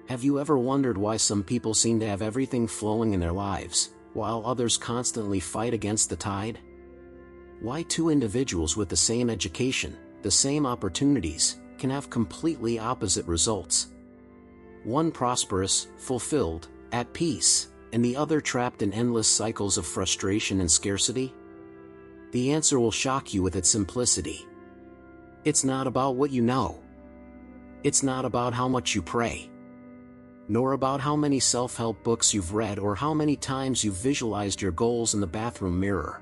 Have you ever wondered why some people seem to have everything flowing in their lives, while others constantly fight against the tide? Why two individuals with the same education, the same opportunities, can have completely opposite results? One prosperous, fulfilled, at peace, and the other trapped in endless cycles of frustration and scarcity? The answer will shock you with its simplicity. It's not about what you know. It's not about how much you pray. Nor about how many self-help books you've read or how many times you've visualized your goals in the bathroom mirror.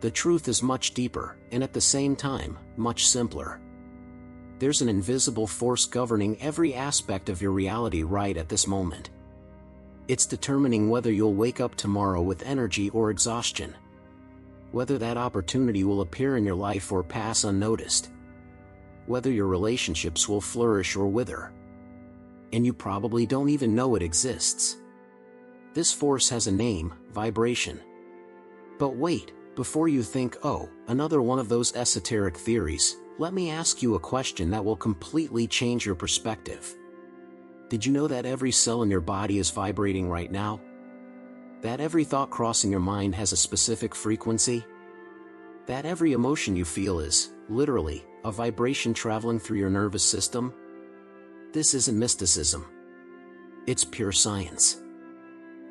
The truth is much deeper, and at the same time, much simpler. There's an invisible force governing every aspect of your reality right at this moment. It's determining whether you'll wake up tomorrow with energy or exhaustion. Whether that opportunity will appear in your life or pass unnoticed. Whether your relationships will flourish or wither. And you probably don't even know it exists. This force has a name, vibration. But wait, before you think, oh, another one of those esoteric theories, let me ask you a question that will completely change your perspective. Did you know that every cell in your body is vibrating right now? That every thought crossing your mind has a specific frequency? That every emotion you feel is, literally, a vibration traveling through your nervous system? This isn't mysticism. It's pure science.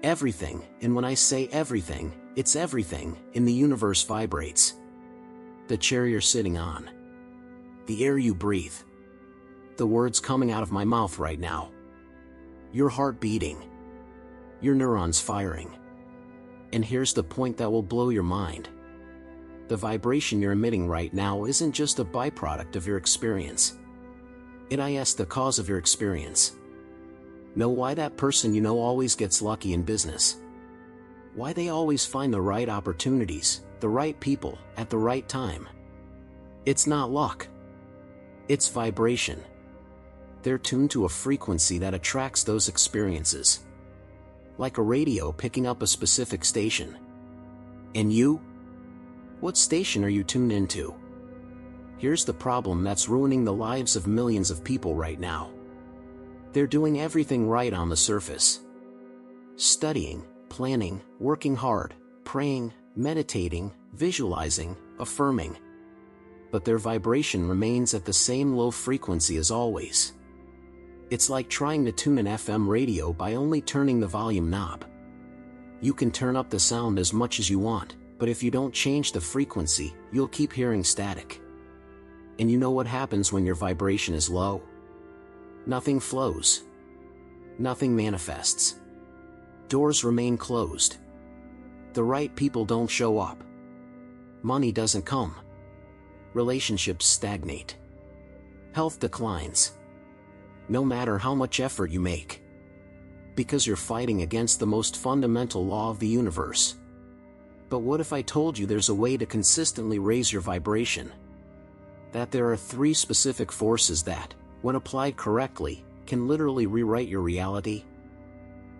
Everything, and when I say everything, it's everything, in the universe vibrates. The chair you're sitting on. The air you breathe. The words coming out of my mouth right now. Your heart beating. Your neurons firing. And here's the point that will blow your mind. The vibration you're emitting right now isn't just a byproduct of your experience. It is the cause of your experience. Know why that person you know always gets lucky in business? Why they always find the right opportunities, the right people, at the right time? It's not luck. It's vibration. They're tuned to a frequency that attracts those experiences. Like a radio picking up a specific station. And you? What station are you tuned into? Here's the problem that's ruining the lives of millions of people right now. They're doing everything right on the surface. Studying, planning, working hard, praying, meditating, visualizing, affirming. But their vibration remains at the same low frequency as always. It's like trying to tune an FM radio by only turning the volume knob. You can turn up the sound as much as you want, but if you don't change the frequency, you'll keep hearing static. And you know what happens when your vibration is low? Nothing flows. Nothing manifests. Doors remain closed. The right people don't show up. Money doesn't come. Relationships stagnate. Health declines. No matter how much effort you make. Because you're fighting against the most fundamental law of the universe. But what if I told you there's a way to consistently raise your vibration? That there are 3 specific forces that, when applied correctly, can literally rewrite your reality?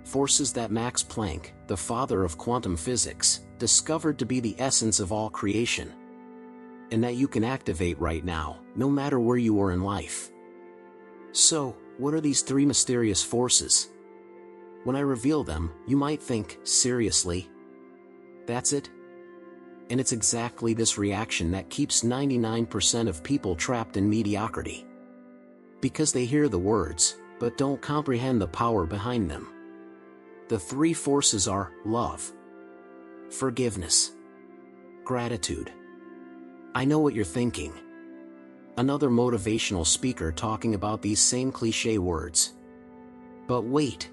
Forces that Max Planck, the father of quantum physics, discovered to be the essence of all creation. And that you can activate right now, no matter where you are in life. So, what are these 3 mysterious forces? When I reveal them, you might think, seriously? That's it? And it's exactly this reaction that keeps 99% of people trapped in mediocrity. Because they hear the words, but don't comprehend the power behind them. The 3 forces are love, forgiveness, gratitude. I know what you're thinking. Another motivational speaker talking about these same cliché words. But wait.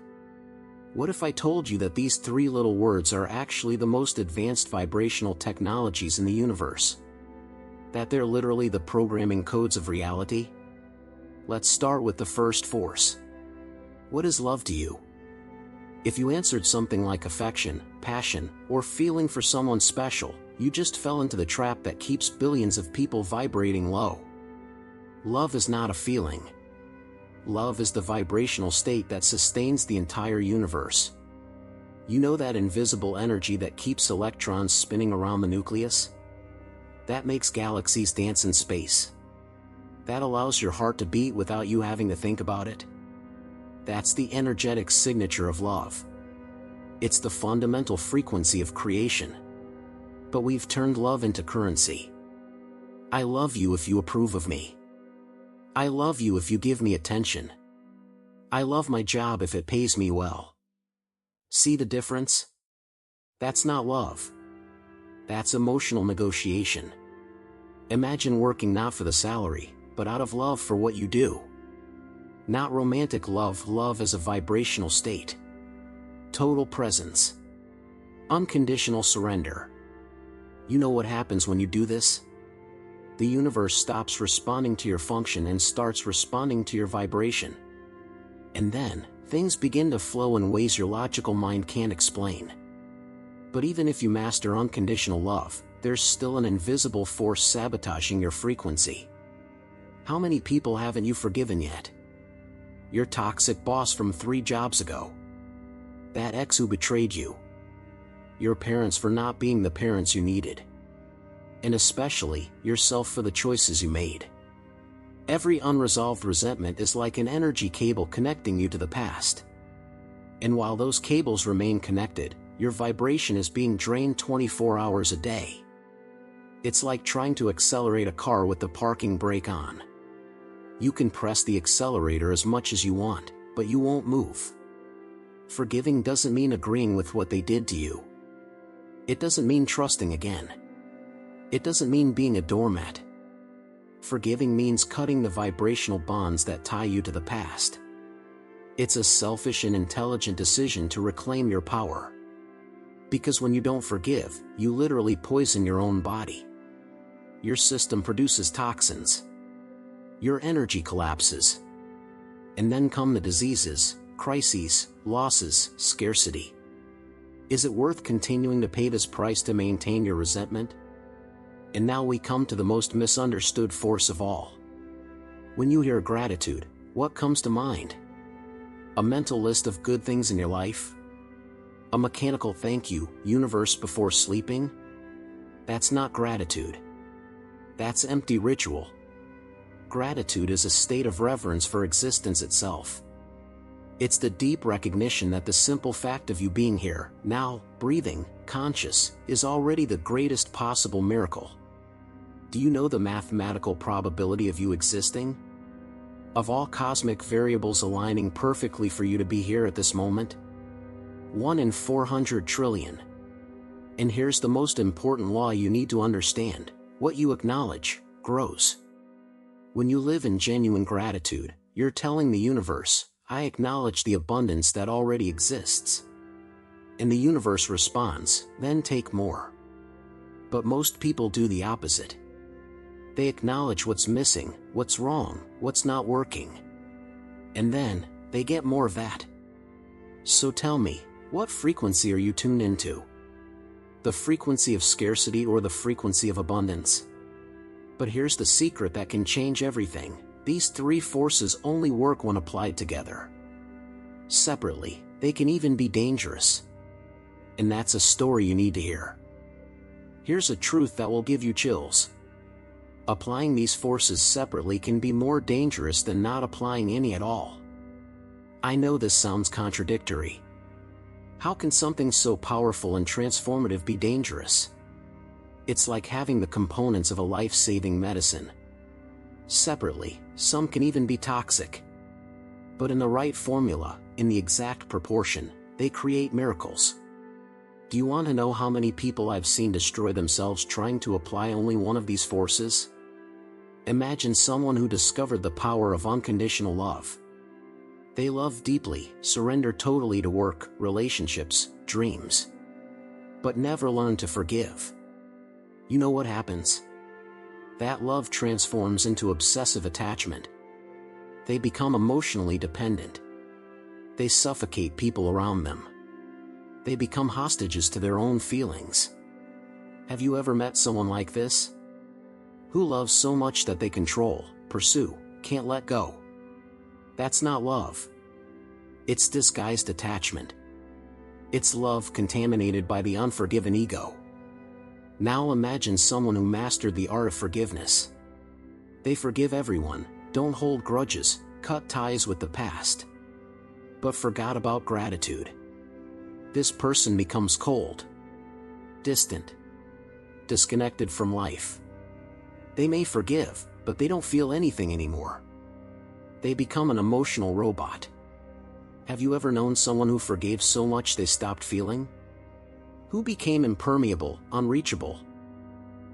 What if I told you that these 3 little words are actually the most advanced vibrational technologies in the universe? That they're literally the programming codes of reality? Let's start with the first force. What is love to you? If you answered something like affection, passion, or feeling for someone special, you just fell into the trap that keeps billions of people vibrating low. Love is not a feeling. Love is the vibrational state that sustains the entire universe. You know that invisible energy that keeps electrons spinning around the nucleus? That makes galaxies dance in space. That allows your heart to beat without you having to think about it. That's the energetic signature of love. It's the fundamental frequency of creation. But we've turned love into currency. I love you if you approve of me. I love you if you give me attention. I love my job if it pays me well. See the difference? That's not love. That's emotional negotiation. Imagine working not for the salary, but out of love for what you do. Not romantic love, love as a vibrational state. Total presence. Unconditional surrender. You know what happens when you do this? The universe stops responding to your function and starts responding to your vibration. And then, things begin to flow in ways your logical mind can't explain. But even if you master unconditional love, there's still an invisible force sabotaging your frequency. How many people haven't you forgiven yet? Your toxic boss from 3 jobs ago. That ex who betrayed you. Your parents for not being the parents you needed. And especially, yourself for the choices you made. Every unresolved resentment is like an energy cable connecting you to the past. And while those cables remain connected, your vibration is being drained 24 hours a day. It's like trying to accelerate a car with the parking brake on. You can press the accelerator as much as you want, but you won't move. Forgiving doesn't mean agreeing with what they did to you. It doesn't mean trusting again. It doesn't mean being a doormat. Forgiving means cutting the vibrational bonds that tie you to the past. It's a selfish and intelligent decision to reclaim your power. Because when you don't forgive, you literally poison your own body. Your system produces toxins. Your energy collapses. And then come the diseases, crises, losses, scarcity. Is it worth continuing to pay this price to maintain your resentment? And now we come to the most misunderstood force of all. When you hear gratitude, what comes to mind? A mental list of good things in your life? A mechanical thank you, universe, before sleeping? That's not gratitude. That's empty ritual. Gratitude is a state of reverence for existence itself. It's the deep recognition that the simple fact of you being here, now, breathing, conscious, is already the greatest possible miracle. Do you know the mathematical probability of you existing? Of all cosmic variables aligning perfectly for you to be here at this moment? 1 in 400 trillion. And here's the most important law you need to understand: what you acknowledge, grows. When you live in genuine gratitude, you're telling the universe, I acknowledge the abundance that already exists. And the universe responds, then take more. But most people do the opposite. They acknowledge what's missing, what's wrong, what's not working. And then, they get more of that. So tell me, what frequency are you tuned into? The frequency of scarcity or the frequency of abundance? But here's the secret that can change everything: these 3 forces only work when applied together. Separately, they can even be dangerous. And that's a story you need to hear. Here's a truth that will give you chills. Applying these forces separately can be more dangerous than not applying any at all. I know this sounds contradictory. How can something so powerful and transformative be dangerous? It's like having the components of a life-saving medicine. Separately, some can even be toxic. But in the right formula, in the exact proportion, they create miracles. Do you want to know how many people I've seen destroy themselves trying to apply only one of these forces? Imagine someone who discovered the power of unconditional love. They love deeply, surrender totally to work, relationships, dreams. But never learn to forgive. You know what happens? That love transforms into obsessive attachment. They become emotionally dependent. They suffocate people around them. They become hostages to their own feelings. Have you ever met someone like this? Who loves so much that they control, pursue, can't let go? That's not love. It's disguised attachment. It's love contaminated by the unforgiven ego. Now imagine someone who mastered the art of forgiveness. They forgive everyone, don't hold grudges, cut ties with the past. but forgot about gratitude. This person becomes cold, distant, disconnected from life. They may forgive, but they don't feel anything anymore. They become an emotional robot. Have you ever known someone who forgave so much they stopped feeling? Who became impermeable, unreachable?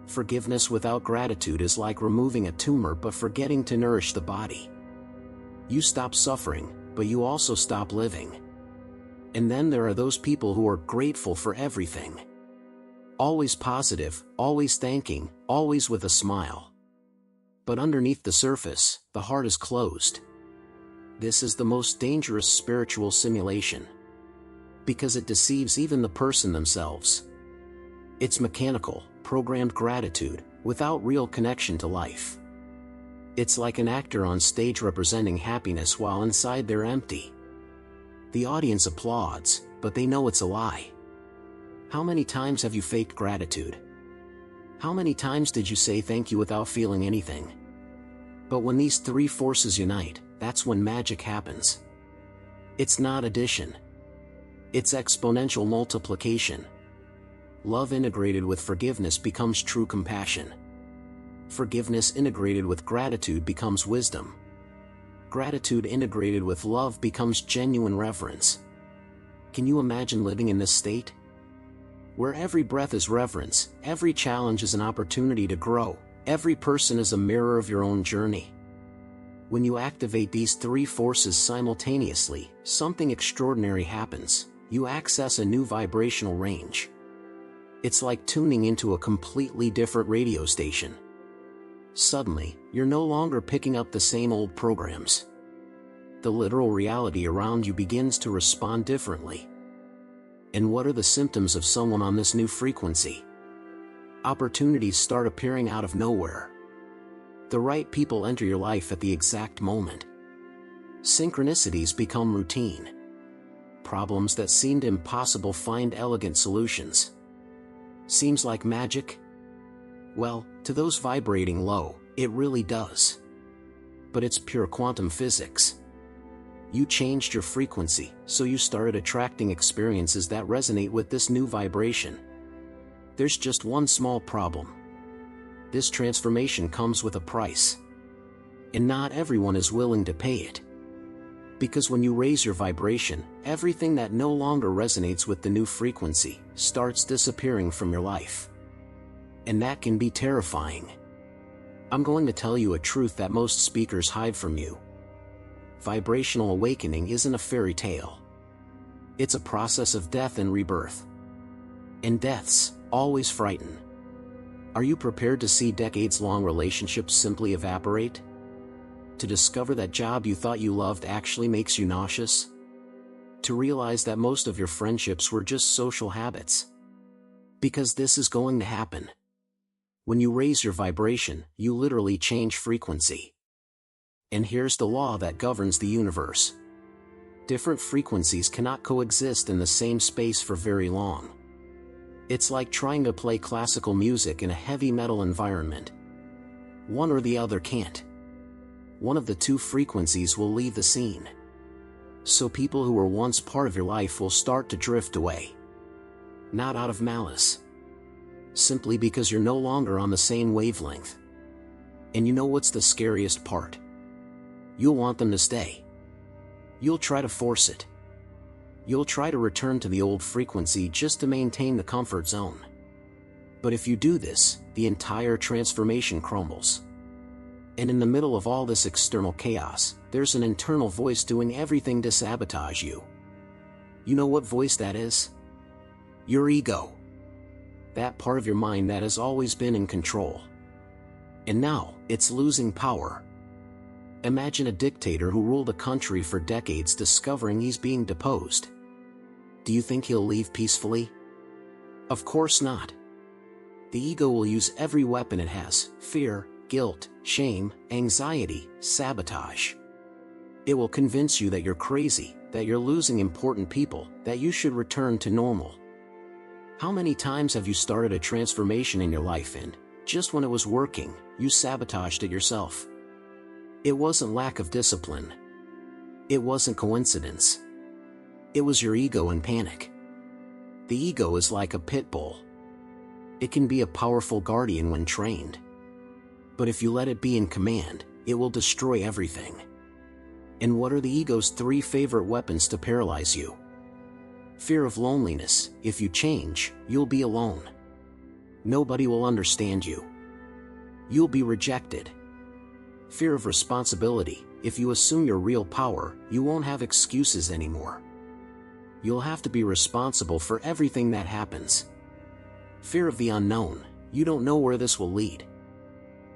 Forgiveness without gratitude is like removing a tumor but forgetting to nourish the body. You stop suffering, but you also stop living. And then there are those people who are grateful for everything. Always positive, always thanking, always with a smile. But underneath the surface, the heart is closed. This is the most dangerous spiritual simulation, because it deceives even the person themselves. It's mechanical, programmed gratitude, without real connection to life. It's like an actor on stage representing happiness while inside they're empty. The audience applauds, but they know it's a lie. How many times have you faked gratitude? How many times did you say thank you without feeling anything? But when these three forces unite, that's when magic happens. It's not addition. It's exponential multiplication. Love integrated with forgiveness becomes true compassion. Forgiveness integrated with gratitude becomes wisdom. Gratitude integrated with love becomes genuine reverence. Can you imagine living in this state? Where every breath is reverence, every challenge is an opportunity to grow, every person is a mirror of your own journey. When you activate these three forces simultaneously, something extraordinary happens. You access a new vibrational range. It's like tuning into a completely different radio station. Suddenly, you're no longer picking up the same old programs. The literal reality around you begins to respond differently. And what are the symptoms of someone on this new frequency? Opportunities start appearing out of nowhere. The right people enter your life at the exact moment. Synchronicities become routine. Problems that seemed impossible find elegant solutions. Seems like magic? Well, to those vibrating low, it really does. But it's pure quantum physics. You changed your frequency, so you started attracting experiences that resonate with this new vibration. There's just one small problem. This transformation comes with a price. And not everyone is willing to pay it. Because when you raise your vibration, everything that no longer resonates with the new frequency starts disappearing from your life. And that can be terrifying. I'm going to tell you a truth that most speakers hide from you. Vibrational awakening isn't a fairy tale. It's a process of death and rebirth. And deaths always frighten. Are you prepared to see decades-long relationships simply evaporate? To discover that job you thought you loved actually makes you nauseous? To realize that most of your friendships were just social habits? Because this is going to happen. When you raise your vibration, you literally change frequency. And here's the law that governs the universe. Different frequencies cannot coexist in the same space for very long. It's like trying to play classical music in a heavy metal environment. One or the other can't. One of the two frequencies will leave the scene. So people who were once part of your life will start to drift away. Not out of malice. Simply because you're no longer on the same wavelength. And you know what's the scariest part? You'll want them to stay. You'll try to force it. You'll try to return to the old frequency just to maintain the comfort zone. But if you do this, the entire transformation crumbles. And in the middle of all this external chaos, there's an internal voice doing everything to sabotage you. You know what voice that is? Your ego. That part of your mind that has always been in control. And now, it's losing power. Imagine a dictator who ruled a country for decades discovering he's being deposed. Do you think he'll leave peacefully? Of course not. The ego will use every weapon it has: fear, guilt, shame, anxiety, sabotage. It will convince you that you're crazy, that you're losing important people, that you should return to normal. How many times have you started a transformation in your life and, just when it was working, you sabotaged it yourself? It wasn't lack of discipline. It wasn't coincidence. It was your ego in panic. The ego is like a pit bull. It can be a powerful guardian when trained. But if you let it be in command, it will destroy everything. And what are the ego's 3 favorite weapons to paralyze you? Fear of loneliness. If you change, you'll be alone. Nobody will understand you. You'll be rejected. Fear of responsibility. If you assume your real power, you won't have excuses anymore. You'll have to be responsible for everything that happens. Fear of the unknown. You don't know where this will lead.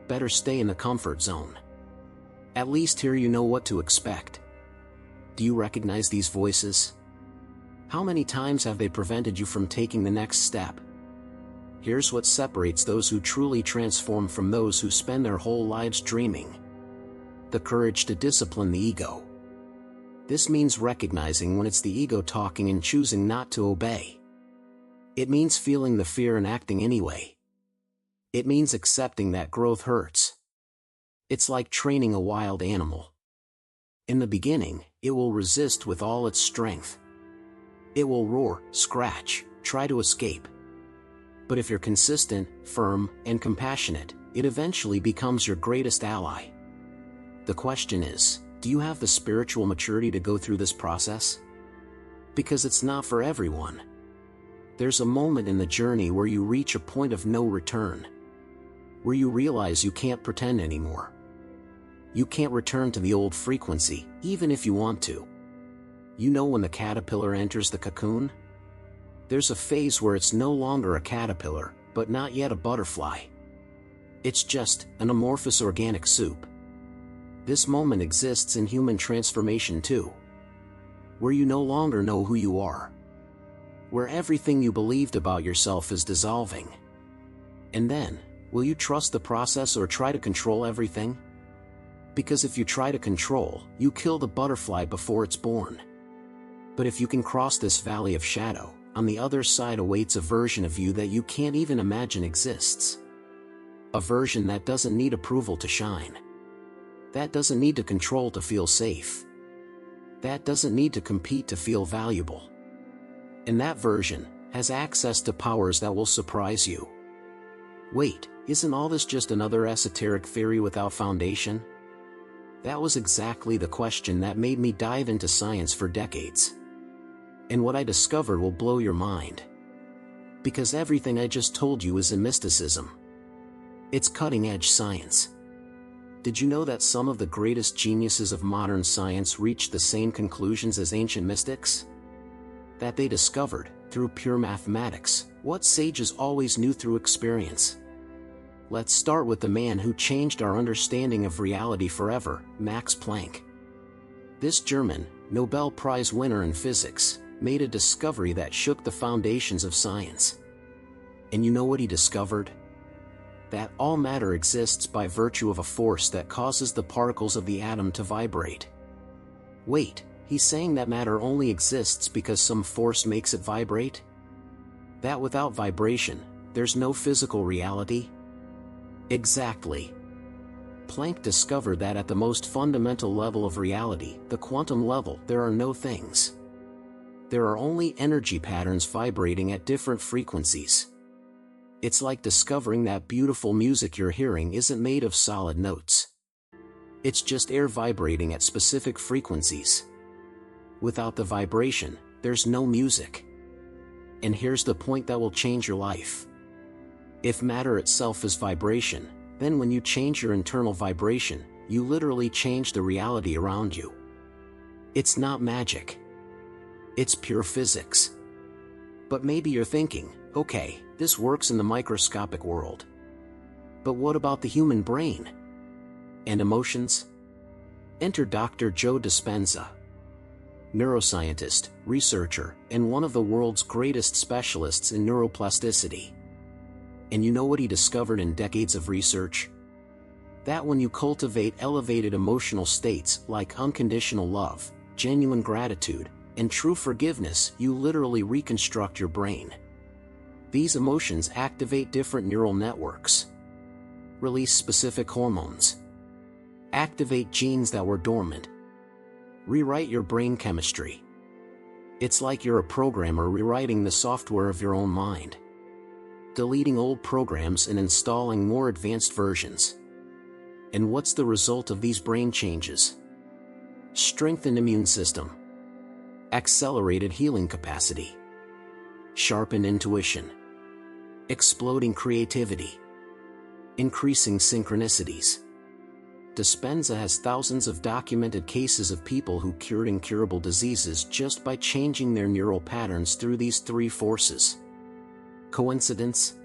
Better stay in the comfort zone. At least here you know what to expect. Do you recognize these voices? How many times have they prevented you from taking the next step? Here's what separates those who truly transform from those who spend their whole lives dreaming. The courage to discipline the ego. This means recognizing when it's the ego talking and choosing not to obey. It means feeling the fear and acting anyway. It means accepting that growth hurts. It's like training a wild animal. In the beginning, it will resist with all its strength. It will roar, scratch, try to escape. But if you're consistent, firm, and compassionate, it eventually becomes your greatest ally. The question is, do you have the spiritual maturity to go through this process? Because it's not for everyone. There's a moment in the journey where you reach a point of no return. Where you realize you can't pretend anymore. You can't return to the old frequency, even if you want to. You know when the caterpillar enters the cocoon? There's a phase where it's no longer a caterpillar, but not yet a butterfly. It's just an amorphous organic soup. This moment exists in human transformation too. Where you no longer know who you are. Where everything you believed about yourself is dissolving. And then, will you trust the process or try to control everything? Because if you try to control, you kill the butterfly before it's born. But if you can cross this valley of shadow, on the other side awaits a version of you that you can't even imagine exists. A version that doesn't need approval to shine. That doesn't need to control to feel safe. That doesn't need to compete to feel valuable. And that version has access to powers that will surprise you. Wait, isn't all this just another esoteric theory without foundation? That was exactly the question that made me dive into science for decades. And what I discovered will blow your mind. Because everything I just told you is in mysticism. It's cutting-edge science. Did you know that some of the greatest geniuses of modern science reached the same conclusions as ancient mystics? That they discovered, through pure mathematics, what sages always knew through experience. Let's start with the man who changed our understanding of reality forever, Max Planck. This German, Nobel Prize winner in physics, made a discovery that shook the foundations of science. And you know what he discovered? That all matter exists by virtue of a force that causes the particles of the atom to vibrate. Wait, he's saying that matter only exists because some force makes it vibrate? That without vibration, there's no physical reality? Exactly. Planck discovered that at the most fundamental level of reality, the quantum level, there are no things. There are only energy patterns vibrating at different frequencies. It's like discovering that beautiful music you're hearing isn't made of solid notes. It's just air vibrating at specific frequencies. Without the vibration, there's no music. And here's the point that will change your life. If matter itself is vibration, then when you change your internal vibration, you literally change the reality around you. It's not magic. It's pure physics. But maybe you're thinking, okay, this works in the microscopic world. But what about the human brain? And emotions? Enter Dr. Joe Dispenza. Neuroscientist, researcher, and one of the world's greatest specialists in neuroplasticity. And you know what he discovered in decades of research? That when you cultivate elevated emotional states like unconditional love, genuine gratitude, and true forgiveness, you literally reconstruct your brain. These emotions activate different neural networks. Release specific hormones. Activate genes that were dormant. Rewrite your brain chemistry. It's like you're a programmer rewriting the software of your own mind, deleting old programs and installing more advanced versions. And what's the result of these brain changes? Strengthened immune system, accelerated healing capacity, sharpened intuition, exploding creativity, increasing synchronicities. Dispenza has thousands of documented cases of people who cured incurable diseases just by changing their neural patterns through these three forces. Coincidence?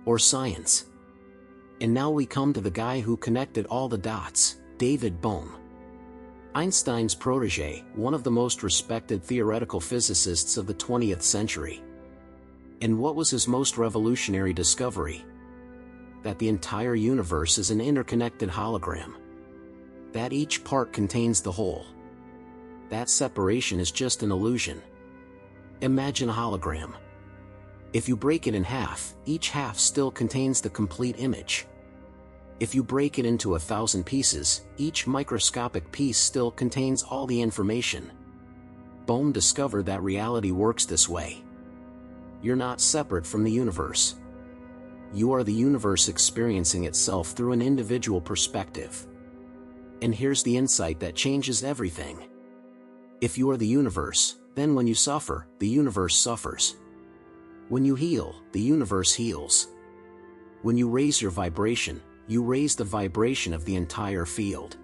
Or science? And now we come to the guy who connected all the dots, David Bohm. Einstein's protege, one of the most respected theoretical physicists of the 20th century. And what was his most revolutionary discovery? That the entire universe is an interconnected hologram. That each part contains the whole. That separation is just an illusion. Imagine a hologram. If you break it in half, each half still contains the complete image. If you break it into 1,000 pieces, each microscopic piece still contains all the information. Bohm discovered that reality works this way. You're not separate from the universe. You are the universe experiencing itself through an individual perspective. And here's the insight that changes everything. If you are the universe, then when you suffer, the universe suffers. When you heal, the universe heals. When you raise your vibration, you raise the vibration of the entire field.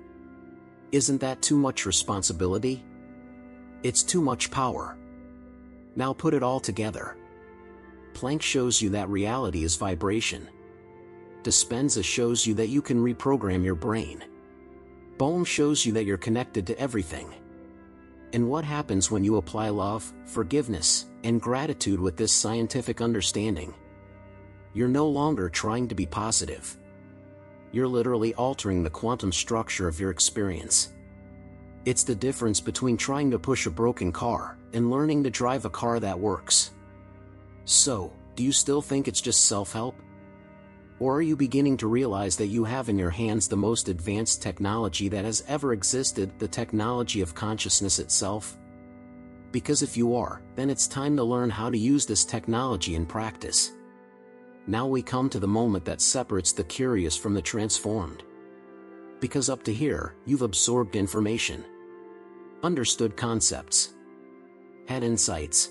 Isn't that too much responsibility? It's too much power. Now put it all together. Planck shows you that reality is vibration. Dispenza shows you that you can reprogram your brain. Bohm shows you that you're connected to everything. And what happens when you apply love, forgiveness, and gratitude with this scientific understanding? You're no longer trying to be positive. You're literally altering the quantum structure of your experience. It's the difference between trying to push a broken car and learning to drive a car that works. So, do you still think it's just self-help? Or are you beginning to realize that you have in your hands the most advanced technology that has ever existed, the technology of consciousness itself? Because if you are, then it's time to learn how to use this technology in practice. Now we come to the moment that separates the curious from the transformed. Because up to here, you've absorbed information, understood concepts, had insights,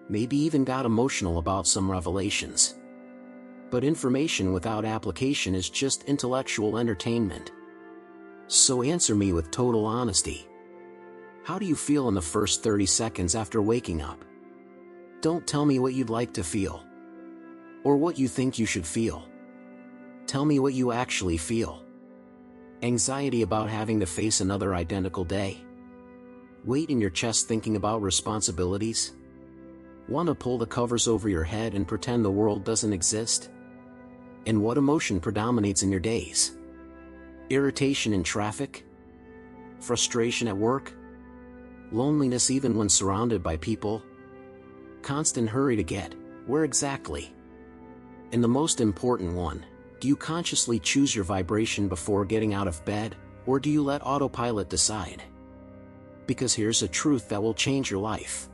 maybe even got emotional about some revelations. But information without application is just intellectual entertainment. So answer me with total honesty. How do you feel in the first 30 seconds after waking up? Don't tell me what you'd like to feel, or what you think you should feel. Tell me what you actually feel. Anxiety about having to face another identical day? Weight in your chest thinking about responsibilities? Want to pull the covers over your head and pretend the world doesn't exist? And what emotion predominates in your days? Irritation in traffic? Frustration at work? Loneliness even when surrounded by people? Constant hurry to get where exactly? And the most important one, do you consciously choose your vibration before getting out of bed, or do you let autopilot decide? Because here's a truth that will change your life.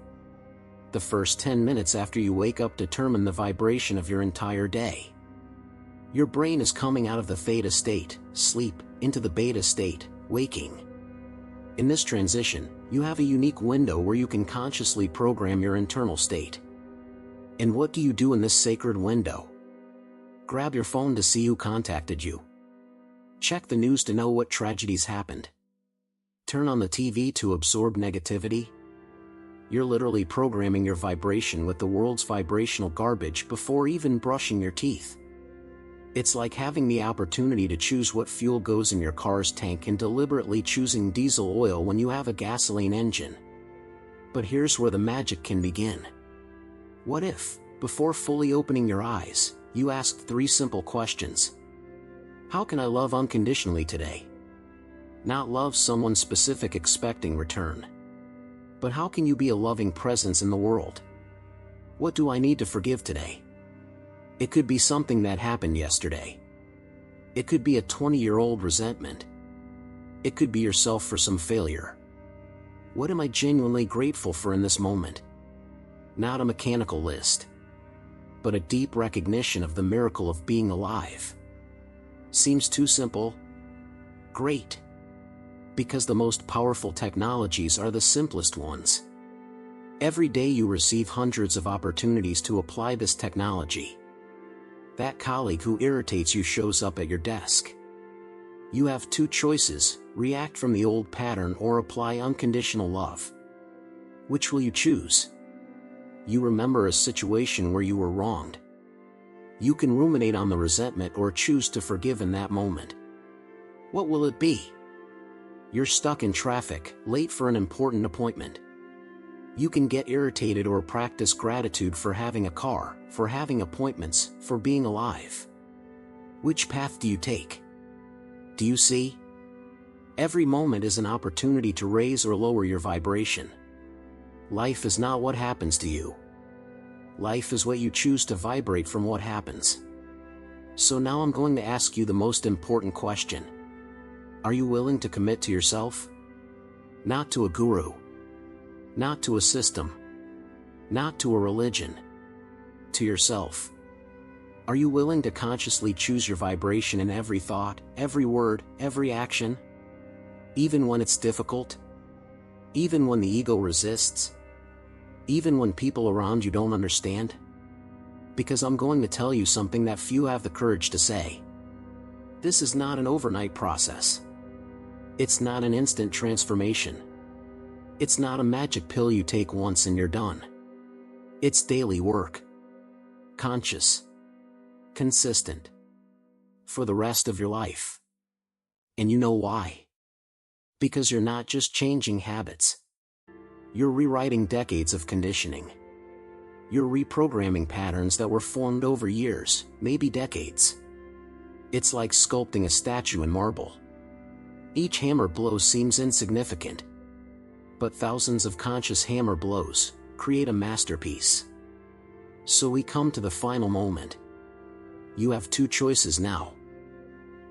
The first 10 minutes after you wake up determine the vibration of your entire day. Your brain is coming out of the theta state, sleep, into the beta state, waking. In this transition, you have a unique window where you can consciously program your internal state. And what do you do in this sacred window? Grab your phone to see who contacted you. Check the news to know what tragedies happened. Turn on the TV to absorb negativity. You're literally programming your vibration with the world's vibrational garbage before even brushing your teeth. It's like having the opportunity to choose what fuel goes in your car's tank and deliberately choosing diesel oil when you have a gasoline engine. But here's where the magic can begin. What if, before fully opening your eyes, you asked 3 simple questions? How can I love unconditionally today? Not love someone specific expecting return. But how can you be a loving presence in the world? What do I need to forgive today? It could be something that happened yesterday. It could be a 20-year-old resentment. It could be yourself for some failure. What am I genuinely grateful for in this moment? Not a mechanical list, but a deep recognition of the miracle of being alive. Seems too simple? Great. Because the most powerful technologies are the simplest ones. Every day you receive hundreds of opportunities to apply this technology. That colleague who irritates you shows up at your desk. You have two choices: react from the old pattern or apply unconditional love. Which will you choose? You remember a situation where you were wronged. You can ruminate on the resentment or choose to forgive in that moment. What will it be? You're stuck in traffic, late for an important appointment. You can get irritated or practice gratitude for having a car, for having appointments, for being alive. Which path do you take? Do you see? Every moment is an opportunity to raise or lower your vibration. Life is not what happens to you. Life is what you choose to vibrate from what happens. So now I'm going to ask you the most important question. Are you willing to commit to yourself? Not to a guru. Not to a system. Not to a religion. To yourself. Are you willing to consciously choose your vibration in every thought, every word, every action? Even when it's difficult? Even when the ego resists? Even when people around you don't understand? Because I'm going to tell you something that few have the courage to say. This is not an overnight process. It's not an instant transformation. It's not a magic pill you take once and you're done. It's daily work. Conscious. Consistent. For the rest of your life. And you know why? Because you're not just changing habits. You're rewriting decades of conditioning. You're reprogramming patterns that were formed over years, maybe decades. It's like sculpting a statue in marble. Each hammer blow seems insignificant. But thousands of conscious hammer blows create a masterpiece. So we come to the final moment. You have two choices now.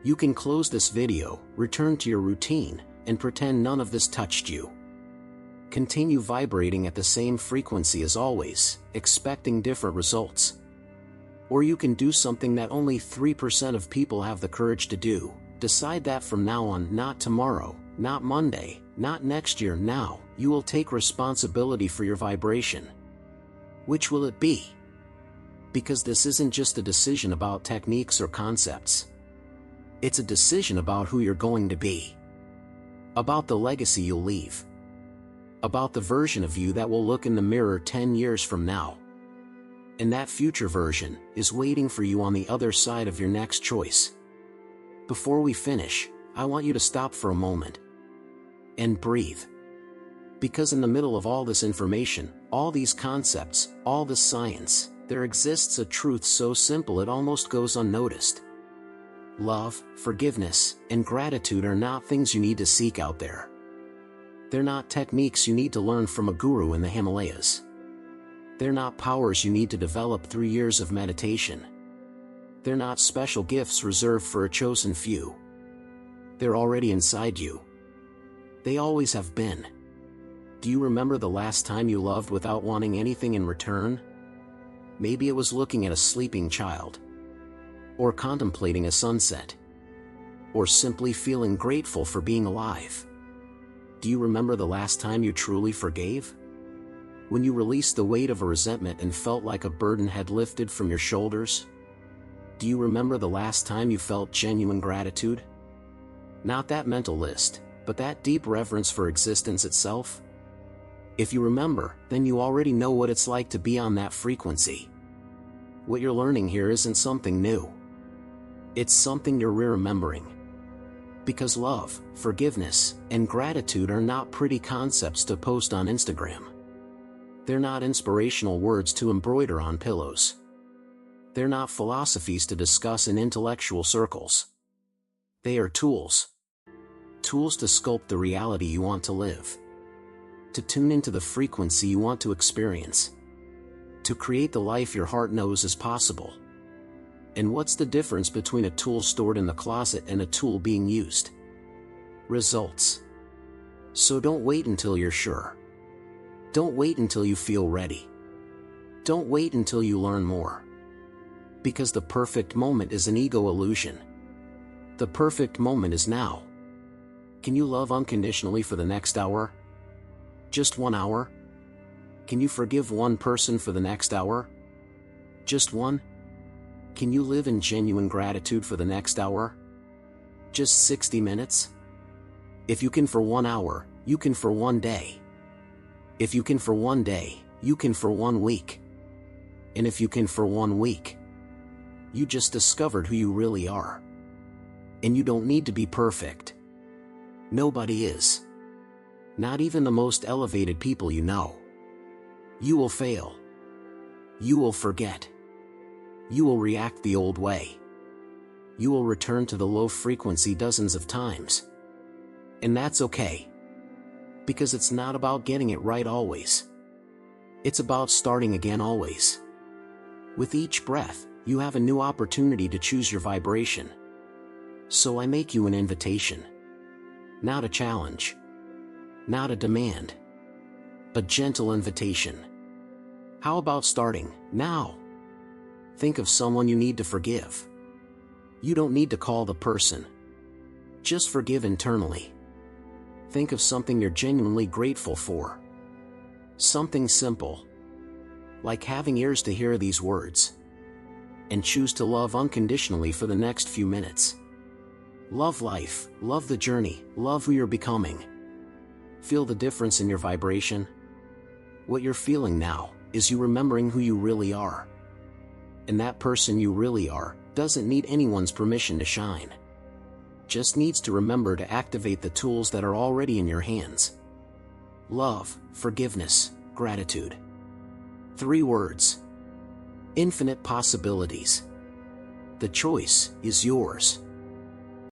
You can close this video, return to your routine, and pretend none of this touched you. Continue vibrating at the same frequency as always, expecting different results. Or you can do something that only 3% of people have the courage to do. Decide that from now on, not tomorrow, not Monday, not next year, now, you will take responsibility for your vibration. Which will it be? Because this isn't just a decision about techniques or concepts. It's a decision about who you're going to be. About the legacy you'll leave. About the version of you that will look in the mirror 10 years from now. And that future version is waiting for you on the other side of your next choice. Before we finish, I want you to stop for a moment. And breathe. Because in the middle of all this information, all these concepts, all this science, there exists a truth so simple it almost goes unnoticed. Love, forgiveness, and gratitude are not things you need to seek out there. They're not techniques you need to learn from a guru in the Himalayas. They're not powers you need to develop through years of meditation. They're not special gifts reserved for a chosen few. They're already inside you. They always have been. Do you remember the last time you loved without wanting anything in return? Maybe it was looking at a sleeping child. Or contemplating a sunset. Or simply feeling grateful for being alive. Do you remember the last time you truly forgave? When you released the weight of a resentment and felt like a burden had lifted from your shoulders? Do you remember the last time you felt genuine gratitude? Not that mental list, but that deep reverence for existence itself? If you remember, then you already know what it's like to be on that frequency. What you're learning here isn't something new. It's something you're remembering. Because love, forgiveness, and gratitude are not pretty concepts to post on Instagram. They're not inspirational words to embroider on pillows. They're not philosophies to discuss in intellectual circles. They are tools. Tools to sculpt the reality you want to live. To tune into the frequency you want to experience. To create the life your heart knows is possible. And what's the difference between a tool stored in the closet and a tool being used? Results. So don't wait until you're sure. Don't wait until you feel ready. Don't wait until you learn more. Because the perfect moment is an ego illusion. The perfect moment is now. Can you love unconditionally for the next hour? Just 1 hour? Can you forgive one person for the next hour? Just one? Can you live in genuine gratitude for the next hour? Just 60 minutes? If you can for 1 hour, you can for 1 day. If you can for 1 day, you can for 1 week. And if you can for 1 week, you just discovered who you really are. And you don't need to be perfect. Nobody is. Not even the most elevated people you know. You will fail. You will forget. You will react the old way. You will return to the low frequency dozens of times. And that's okay. Because it's not about getting it right always. It's about starting again always. With each breath, you have a new opportunity to choose your vibration. So I make you an invitation. Not a challenge. Not a demand. A gentle invitation. How about starting now? Think of someone you need to forgive. You don't need to call the person. Just forgive internally. Think of something you're genuinely grateful for. Something simple. Like having ears to hear these words. And choose to love unconditionally for the next few minutes. Love life, love the journey, love who you're becoming. Feel the difference in your vibration? What you're feeling now is you remembering who you really are. And that person you really are doesn't need anyone's permission to shine. Just needs to remember to activate the tools that are already in your hands. Love, forgiveness, gratitude. 3 words. Infinite possibilities. The choice is yours.